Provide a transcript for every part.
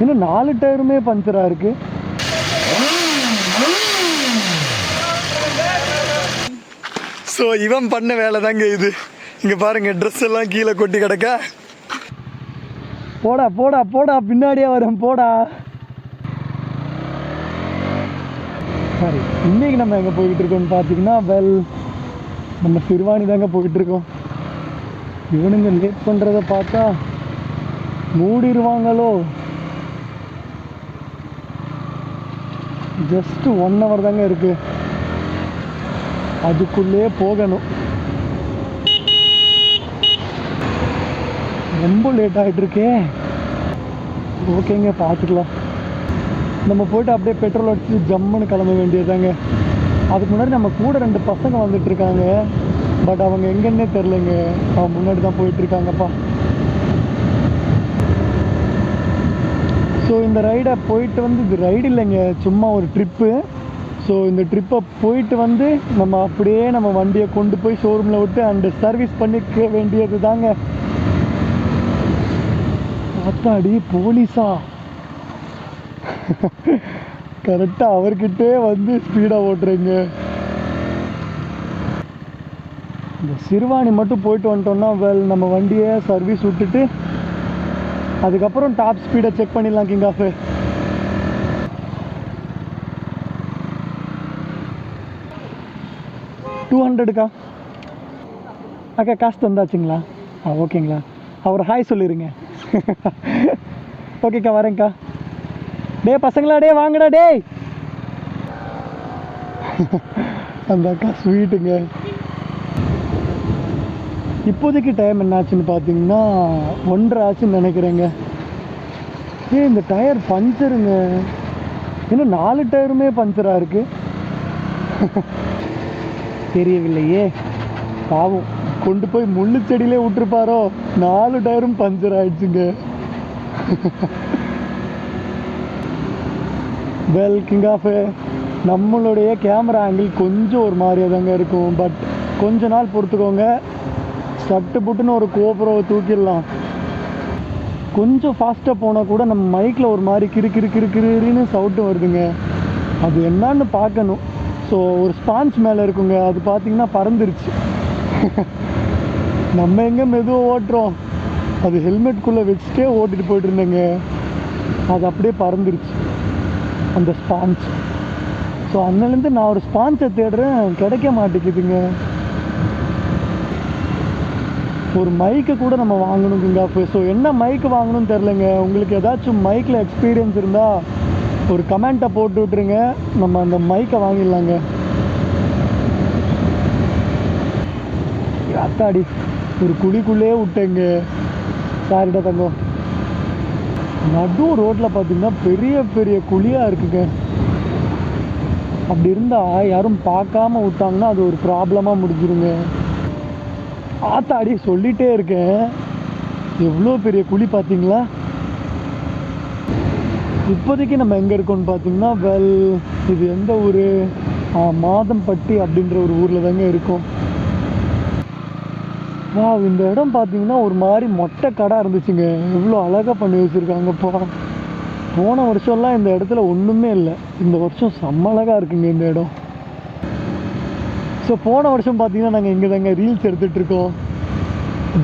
இன்னும் 4 டயருமே பஞ்சராக இருக்குது. ஸோ இவன் பண்ண வேலை தாங்க இது. இங்கே பாருங்கள், ட்ரெஸ் எல்லாம் கீழே கொட்டி கிடக்க. போடா போடா போடா, பின்னாடியே வரேன் போடா. சரி, இன்றைக்கி நம்ம எங்கே போய்கிட்டு இருக்கோம்னு பார்த்தீங்கன்னா, நம்ம சிறுவாணி தாங்க போய்கிட்டுருக்கோம். இவனுங்க லேட் பண்ணுறத பார்த்தா மூடிடுவாங்களோ. ஜஸ்ட்டு 1 hour தாங்க இருக்குது, அதுக்குள்ளே போகணும். ரொம்ப லேட் ஆகிட்டுருக்கே. ஓகேங்க, பார்த்துக்கலாம். நம்ம போய்ட்டு அப்படியே பெட்ரோல் அடிச்சு ஜம்முன்னு கிளம்ப வேண்டியதாங்க. அதுக்கு முன்னாடி நம்ம கூட 2 பசங்க வந்துட்டுருக்காங்க. பட் அவங்க எங்கன்னே தெரிலங்க. அவன் முன்னாடி தான் போயிட்டுருக்காங்கப்பா. ஸோ இந்த ரைடை போயிட்டு வந்து, இது ரைடு இல்லைங்க, சும்மா ஒரு ட்ரிப்பு. ஸோ இந்த ட்ரிப்பை போயிட்டு வந்து நம்ம அப்படியே நம்ம வண்டியை கொண்டு போய் ஷோரூமில் விட்டு அண்டு சர்வீஸ் பண்ணிக்க வேண்டியது தாங்க. அத்தாடி போலீஸா! கரெக்டாக அவர்கிட்டே வந்து ஸ்பீடாக ஓட்டுறீங்க. இந்த சிறுவாணி மட்டும் போயிட்டு வந்துட்டோம்னா நம்ம வண்டியை சர்வீஸ் விட்டுட்டு அதுக்கப்புறம் டாப் ஸ்பீடை செக் பண்ணிடலாம். கிங் ஆஃப் 200க்கா? அக்கா காசு தந்தாச்சுங்களா? ஓகேங்களா, அவர் ஹாய் சொல்லிடுங்க. ஓகேக்கா, வரேங்க்கா. டே பசங்களா, டே வாங்கடா டே. அந்த அக்கா ஸ்வீட்டுங்க. இப்போதைக்கு டைம் என்னாச்சுன்னு பார்த்தீங்கன்னா 1:30 ஆச்சுன்னு நினைக்கிறேங்க. இந்த டயர் பஞ்சருங்க. இன்னும் 4 டயருமே பஞ்சராக இருக்குது. தெரியவில்லையே, பாவம். கொண்டு போய் முள்ளு செடியிலே விட்டுருப்பாரோ. 4 டயரும் பஞ்சர் ஆயிடுச்சுங்க. கிங் ஆஃப், நம்மளுடைய கேமரா ஆங்கிள் கொஞ்சம் ஒரு மாதிரியாக தாங்க இருக்கும். பட் கொஞ்ச நாள் பொறுத்துக்கோங்க, சட்டு புட்டுன்னு ஒரு கோபுரோவை தூக்கிடலாம். கொஞ்சம் ஃபாஸ்ட்டாக போனால் கூட நம்ம மைக்கில் ஒரு மாதிரி கிறுன்னு சவுட்டு வருதுங்க. அது என்னான்னு பார்க்கணும். ஸோ ஒரு ஸ்பான்ச் மேலே இருக்குங்க, அது பார்த்திங்கன்னா பறந்துருச்சு. நம்ம எங்கே மெதுவாக ஓட்டுறோம், அது ஹெல்மெட்குள்ளே வச்சுட்டே ஓட்டிகிட்டு போய்ட்டுருந்தேங்க. அது அப்படியே பறந்துருச்சு அந்த ஸ்பான்ச். ஸோ அன்னிலேருந்து நான் ஒரு ஸ்பான்ச்சை தேடுறேன், கிடைக்க மாட்டேங்குதுங்க. ஒரு மைக்கை கூட நம்ம வாங்கணுங்க. ஸோ என்ன மைக்கு வாங்கணும்னு தெரிலங்க. உங்களுக்கு ஏதாச்சும் மைக்கில் எக்ஸ்பீரியன்ஸ் இருந்தால் ஒரு கமெண்ட்டை போட்டு விட்ருங்க, நம்ம அந்த மைக்கை வாங்கிடலாங்க. அத்தாடி, ஒரு குழிக்குள்ளேயே விட்டேங்க. சாரிடா தங்கம். நடு ரோட்டில் பார்த்தீங்கன்னா பெரிய பெரிய குழியாக இருக்குங்க. அப்படி இருந்தால் யாரும் பார்க்காம விட்டாங்கன்னா அது ஒரு ப்ராப்ளமாக முடிஞ்சிருங்க. ஆத்தாடி, சொல்லிகிட்டே இருக்கேன், எவ்வளோ பெரிய குழி பார்த்தீங்களா. இப்போதைக்கு நம்ம எங்கே இருக்கோம்னு பார்த்தீங்கன்னா, இது எந்த ஊர்? மாதம்பட்டி அப்படின்ற ஒரு ஊரில் தாங்க இருக்கும். இந்த இடம் பார்த்தீங்கன்னா ஒரு மாதிரி மொட்டை கடை இருந்துச்சுங்க. எவ்வளோ அழகாக பண்ணி வச்சுருக்காங்கப்பா. போன வருஷம்லாம் இந்த இடத்துல ஒன்றுமே இல்லை. இந்த வருஷம் செம்ம அழகாக இருக்குங்க இந்த இடம். ஸோ போன வருஷம் பார்த்தீங்கன்னா நாங்கள் இங்கே தாங்க ரீல்ஸ் எடுத்துகிட்ருக்கோம்.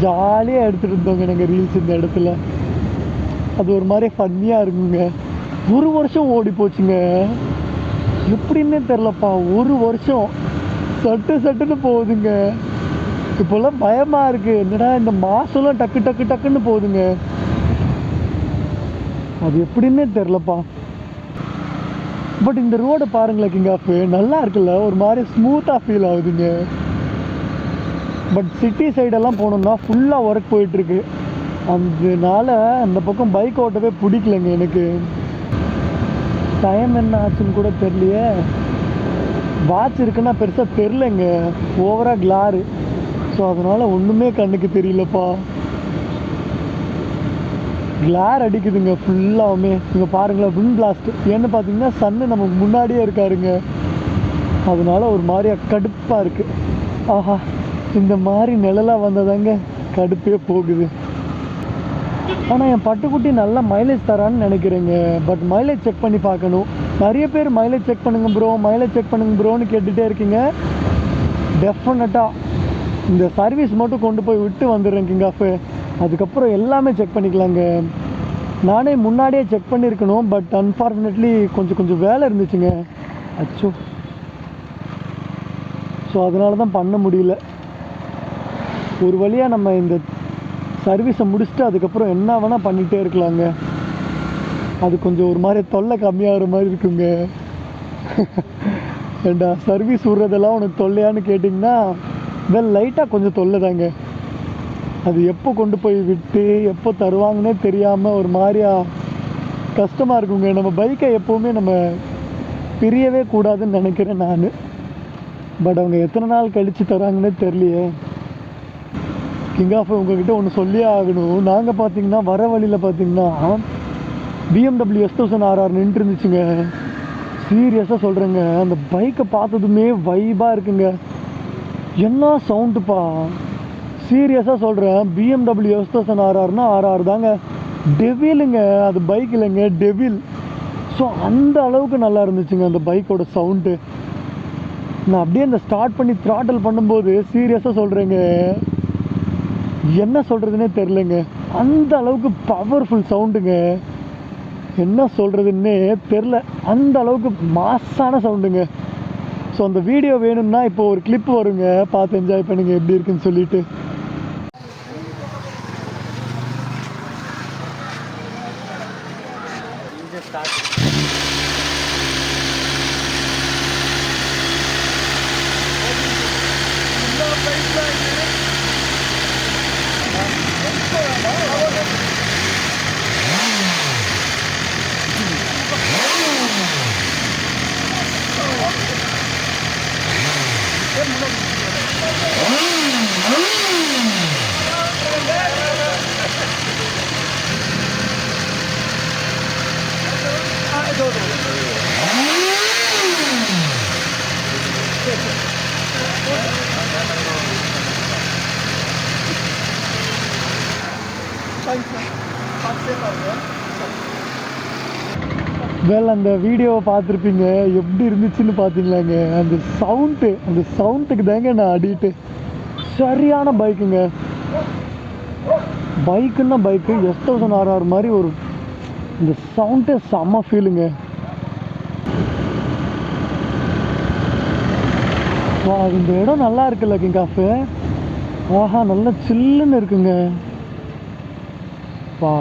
ஜாலியாக எடுத்துகிட்டு இருந்தோங்க நாங்கள் ரீல்ஸ் இந்த இடத்துல. அது ஒரு மாதிரி ஃபன்னியாக இருக்குங்க. ஒரு வருஷம் ஓடி போச்சுங்க, எப்படின்னே தெரிலப்பா. ஒரு வருஷம் சட்டுன்னு போகுதுங்க. இப்போல்லாம் பயமாக இருக்குது, என்னடா இந்த மாதம்லாம் டக்குன்னு போகுதுங்க. அது எப்படின்னே தெரிலப்பா. பட் இந்த ரோடை பாருங்களேன் கிங் ஆஃப், நல்லா இருக்குல்ல, ஒரு மாதிரி ஸ்மூத்தாக ஃபீல் ஆகுதுங்க. பட் சிட்டி சைடெல்லாம் போனோம்னா ஃபுல்லாக ஒர்க் போயிட்டுருக்கு. அதனால அந்த பக்கம் பைக் ஓட்டவே பிடிக்கலைங்க எனக்கு. டைம் என்ன ஆச்சுன்னு கூட தெரியலையே. வாட்ச் இருக்குன்னா பெருசாக தெரிலங்க, ஓவராக கிளாரு. ஸோ அதனால் ஒன்றுமே கண்ணுக்கு தெரியலப்பா. கிளார் அடிக்குதுங்க ஃபுல்லாகவுமே. இங்கே பாருங்களேன், விண்ட் பிளாஸ்ட். ஏன்னு பார்த்தீங்கன்னா சன்னு நமக்கு முன்னாடியே இருக்காருங்க. அதனால ஒரு மாதிரியாக கடுப்பாக இருக்குது. ஆஹா, இந்த மாதிரி நிழலாக வந்ததாங்க கடுப்பே போகுது. ஆனால் என் பட்டுக்குட்டி நல்லா மைலேஜ் தரான்னு நினைக்கிறேங்க. பட் மைலேஜ் செக் பண்ணி பார்க்கணும். நிறைய பேர் மைலேஜ் செக் பண்ணுங்க ப்ரோ, மைலேஜ் செக் பண்ணுங்க ப்ரோன்னு கேட்டுகிட்டே இருக்கீங்க. டெஃபினட்டாக இந்த சர்வீஸ் மட்டும் கொண்டு போய் விட்டு வந்துடுறேன் கிங் ஆஃபு. அதுக்கப்புறம் எல்லாமே செக் பண்ணிக்கலாங்க. நானே முன்னாடியே செக் பண்ணியிருக்கணும். பட் அன்ஃபார்ச்சுனேட்லி கொஞ்சம் வேலை இருந்துச்சுங்க. அச்சோ. ஸோ அதனால தான் பண்ண முடியல. ஒரு வழியாக நம்ம இந்த சர்வீஸை முடிச்சுட்டு அதுக்கப்புறம் என்ன வேணால் பண்ணிகிட்டே இருக்கலாங்க. அது கொஞ்சம் ஒரு மாதிரி தொல்லை கம்மியாகிற மாதிரி இருக்குங்க. ஏண்டா சர்வீஸ் விட்றதெல்லாம் உனக்கு தொல்லையான்னு கேட்டிங்கன்னா லைட்டாக கொஞ்சம் தொல்லை தாங்க. அது எப்போ கொண்டு போய் விட்டு எப்போ தருவாங்கன்னே தெரியாமல் ஒரு மாதிரியா கஷ்டமாக இருக்குங்க. நம்ம பைக்கை எப்போவுமே நம்ம பிரியவே கூடாதுன்னு நினைக்கிறேன் நான். பட் அவங்க எத்தனை நாள் கழித்து தராங்கன்னே தெரியலையே. கிங் ஆஃப் உங்கள்கிட்ட ஒன்று சொல்லியே ஆகணும். நாங்கள் பார்த்தீங்கன்னா வர வழியில் பார்த்தீங்கன்னா BMW S1000RR நின்று இருந்துச்சுங்க. சீரியஸாக சொல்கிறேங்க, அந்த பைக்கை பார்த்ததுமே வைபாக இருக்குங்க. என்ன சவுண்டுப்பா, சீரியஸாக சொல்கிறேன். BMW S1000RRனா RR தாங்க, டெவிலுங்க. அது பைக் இல்லைங்க, டெவில். ஸோ அந்த அளவுக்கு நல்லா இருந்துச்சுங்க அந்த பைக்கோட சவுண்டு. நான் அப்படியே அந்த ஸ்டார்ட் பண்ணி த்ராட்டில் பண்ணும்போது சீரியஸாக சொல்கிறேங்க, என்ன சொல்கிறதுனே தெரிலங்க. அந்த அளவுக்கு பவர்ஃபுல் சவுண்டுங்க. என்ன சொல்கிறதுன்னே தெரில, அந்த அளவுக்கு மாஸான சவுண்டுங்க. ஸோ அந்த வீடியோ வேணும்னா இப்போ ஒரு கிளிப் வருங்க, பார்த்து என்ஜாய் பண்ணுங்க எப்படி இருக்குன்னு சொல்லிட்டு. அந்த வீடியோவை பார்த்துருப்பீங்க, எப்படி இருந்துச்சுன்னு பார்த்தீங்களாங்க. அந்த சவுண்டுக்கு தாங்க நான் அடிட்டு. சரியான பைக்குங்க. பைக்குன்னா பைக்கு S1000RR மாதிரி ஒரு இந்த சவுண்டே செம்ம ஃபீலுங்க. இந்த இடம் நல்லா இருக்குல்ல கிங் ஆஃப். ஆஹா, நல்லா சில்லுன்னு இருக்குங்க. வா,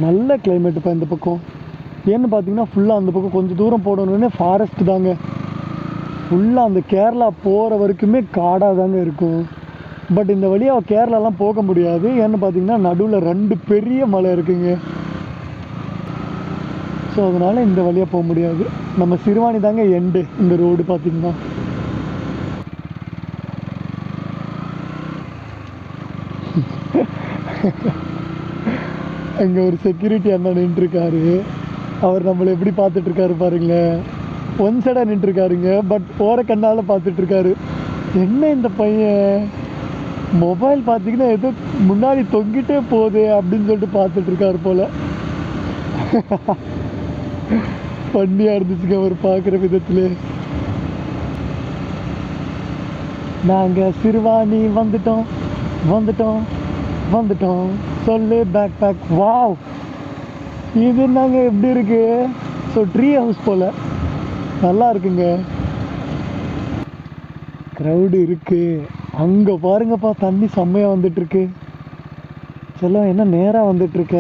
நல்ல கிளைமேட்டுப்பா இந்த பக்கம். ஏன்னு பார்த்தீங்கன்னா ஃபுல்லாக அந்த பக்கம் கொஞ்சம் தூரம் போடணுன்னே ஃபாரஸ்ட் தாங்க. ஃபுல்லாக அந்த கேரளா போகிற வரைக்குமே காடாக தாங்க இருக்கும். பட் இந்த வழியாக கேரளாலாம் போக முடியாது. ஏன்னு பார்த்தீங்கன்னா நடுவில் 2 பெரிய மலை இருக்குங்க. ஸோ அதனால் இந்த வழியாக போக முடியாது. நம்ம சிறுவாணி தாங்க எண்டு இந்த ரோடு பார்த்திங்கன்னா. அங்கே ஒரு செக்யூரிட்டி அண்ணா நின்றுருக்காரு. அவர் நம்மளை எப்படி பார்த்துட்ருக்காரு பாருங்களேன். ஒன் சைடாக நின்றுருக்காருங்க, பட் போகிற கண்ணால் பார்த்துட்ருக்காரு. என்ன இந்த பையன் மொபைல் பார்த்தீங்கன்னா ஏதோ முன்னாடி தொங்கிட்டே போகுது அப்படின்னு சொல்லிட்டு பார்த்துட்ருக்காரு போல். பண்ணியாக இருந்துச்சுங்க அவர் பார்க்குற விதத்தில். நாங்கள் சிறுவாணி வந்துட்டோம் சொல்லு பேக். வாவ், இது நாங்கள் எப்படி இருக்கு. ஸோ ட்ரீ ஹவுஸ் போல் நல்லா இருக்குங்க. க்ரௌடு இருக்கு. அங்கே பாருங்கப்பா, தண்ணி செம்மையாக வந்துட்டுருக்கு. செல்லம் என்ன நேராக வந்துட்டுருக்க.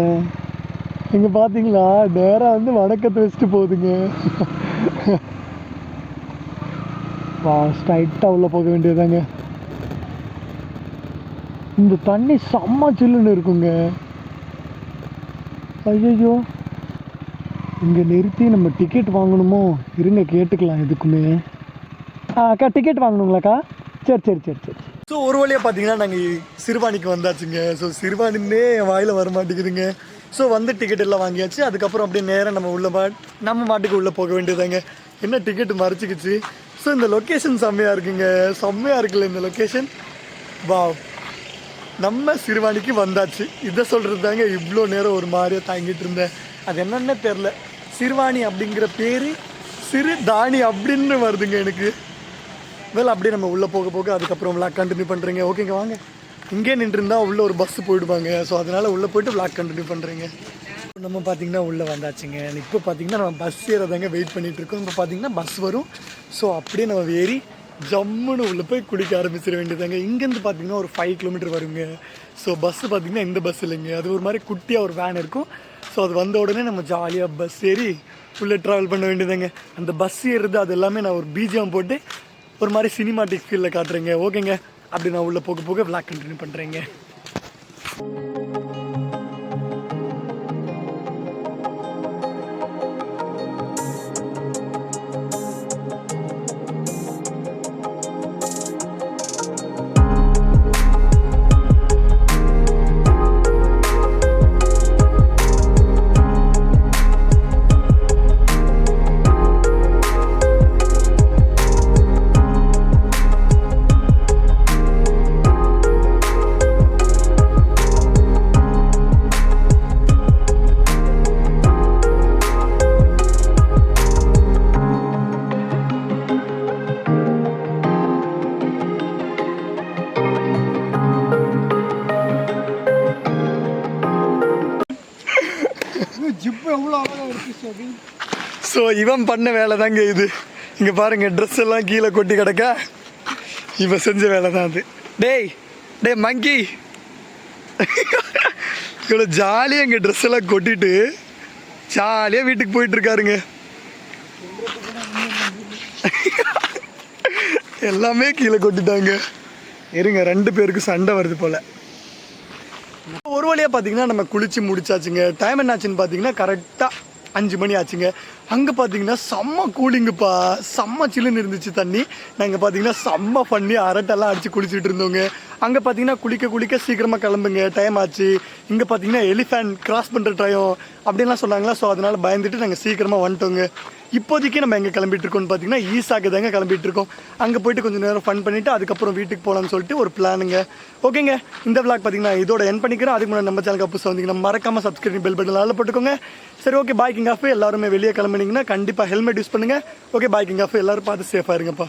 இங்கே பார்த்தீங்களா, நேராக வந்து வடக்கத்தை வச்சுட்டு போகுதுங்க. வா, ஸ்ட்ரைட்டாக உள்ளே போக வேண்டியதாங்க. இந்த தண்ணி செம்ம சில்லுன்னு இருக்குங்க. ஐயோ, இங்கே நிறுத்தி நம்ம டிக்கெட் வாங்கணுமோ? இருங்க கேட்டுக்கலாம் எதுக்குமே. அக்கா டிக்கெட் வாங்கணுங்களாக்கா? சரி. ஸோ ஒரு வழியாக பார்த்தீங்கன்னா நாங்கள் சிறுவாணிக்கு வந்தாச்சுங்க. ஸோ சிறுவாணின்னே என் வாயில் வர மாட்டேங்குதுங்க. ஸோ வந்து டிக்கெட் எல்லாம் வாங்கியாச்சு. அதுக்கப்புறம் அப்படியே நேராக நம்ம மாட்டுக்கு உள்ளே போக வேண்டியதாங்க. என்ன டிக்கெட்டு மறைச்சிக்கிச்சு. ஸோ இந்த லொக்கேஷன் செம்மையாக இருக்குங்க. செம்மையாக இருக்குல்ல இந்த லொக்கேஷன். வா, நம்ம சிறுவாணிக்கு வந்தாச்சு. இதை சொல்கிறது தாங்க இவ்வளோ நேரம் ஒரு மாதிரியாக தாங்கிட்டு இருந்தேன். அது என்னென்ன தெரில. சிறுவாணி அப்படிங்கிற பேர் சிறு தானி அப்படின்னு வருதுங்க எனக்கு. வேலை அப்படியே நம்ம உள்ளே போக போக அதுக்கப்புறம் விளாக் கண்டினியூ பண்ணுறீங்க. ஓகேங்க வாங்க. இங்கே நின்றுருந்தா உள்ளே ஒரு பஸ்ஸு போயிடுவாங்க. ஸோ அதனால் உள்ளே போய்ட்டு விளாக் கண்டினியூ பண்ணுறீங்க. நம்ம பார்த்திங்கன்னா உள்ளே வந்தாச்சுங்க. இப்போ பார்த்திங்கன்னா நம்ம பஸ் ஏறதாங்க வெயிட் பண்ணிகிட்ருக்கோம். இப்போ பார்த்திங்கன்னா பஸ் வரும். ஸோ அப்படியே நம்ம ஏறி ஜம்முன்னு உள்ளே போய் குடிக்க ஆரம்பிச்சிட வேண்டியதாங்க. இங்கேருந்து பார்த்திங்கன்னா ஒரு 5 கிலோமீட்டர் வருங்க. ஸோ பஸ்ஸு பார்த்திங்கன்னா இந்த பஸ் இல்லைங்க, அது ஒரு மாதிரி குட்டியாக ஒரு வேன் இருக்கும். ஸோ அது வந்த உடனே நம்ம ஜாலியாக பஸ் ஏறி உள்ளே ட்ராவல் பண்ண வேண்டியதாங்க. அந்த பஸ் ஏறுறது அது எல்லாமே நான் ஒரு பிஜிஎம் போட்டு ஒரு மாதிரி சினிமாட்டிக் ஃபீலில் காட்டுறேங்க. ஓகேங்க, அப்படி நான் உள்ளே போக போக விளாக் கண்டினியூ பண்ணுறேங்க. ஸோ இவன் பண்ண வேலை தாங்க இது. இங்கே பாருங்கள், ட்ரெஸ் எல்லாம் கீழே கொட்டி கிடக்கா. இவன் செஞ்ச வேலை தான் அது. டேய் டேய் மங்கி, இவ்வளோ ஜாலியாக இங்கே ட்ரெஸ் எல்லாம் கொட்டிட்டு ஜாலியாக வீட்டுக்கு போயிட்டுருக்காருங்க. எல்லாமே கீழே கொட்டிட்டாங்க. இருங்க, 2 பேருக்கு சண்டை வருது போல். ஒரு வழியாக பார்த்தீங்கன்னா நம்ம குளித்து முடிச்சாச்சுங்க. டைம் என்னாச்சுன்னு பார்த்தீங்கன்னா கரெக்டாக 5 மணி ஆச்சுங்க. அங்கே பார்த்தீங்கன்னா செம்ம கூலிங்குப்பா, செம்ம சில்லுன்னு இருந்துச்சு தண்ணி. நாங்கள் பார்த்தீங்கன்னா செம்ம பண்ணி அரட்டெல்லாம் அடித்து குளிச்சுட்டு இருந்தோங்க. அங்கே பார்த்தீங்கன்னா குளிக்க சீக்கிரமாக கிளம்புங்க, டைம் ஆச்சு. இங்கே பார்த்தீங்கன்னா எலிஃபேண்ட் கிராஸ் பண்ணுற டைம் அப்படின்லாம் சொன்னாங்களா. ஸோ அதனால் பயந்துட்டு நாங்கள் சீக்கிரமாக வந்துட்டோங்க. இப்போதைக்கு நம்ம எங்கே கிளம்பிட்டு இருக்கோம்னு பார்த்தீங்கன்னா ஈசாக்கு தாங்க கிளம்பிட்டு இருக்கோம். அங்கே போயிட்டு கொஞ்சம் நேரம் ஃபன் பண்ணிவிட்டு அதுக்கப்புறம் வீட்டுக்கு போகலான்னு சொல்லிட்டு ஒரு பிளானுங்க. ஓகேங்க, இந்த விளாக் பார்த்தீங்கன்னா இதோட என் பண்ணிக்கிறேன். அதுக்கு முன்னாடி நம்ம சேனலுக்கு புதுசாக வந்தீங்கன்னா மறக்காமல் சப்ஸ்கிரைப் பெல் பட்டன் ஆல் போட்டுக்கோங்க. சரி, ஓகே, பாய் கிங் ஆஃப். எல்லாருமே வெளியே கிளம்புனீங்கன்னா கண்டிப்பாக ஹெல்மெட் யூஸ் பண்ணுங்கள். Okay, bye king off. எல்லோரும் பார்த்து சேஃபாக இருங்கப்பா.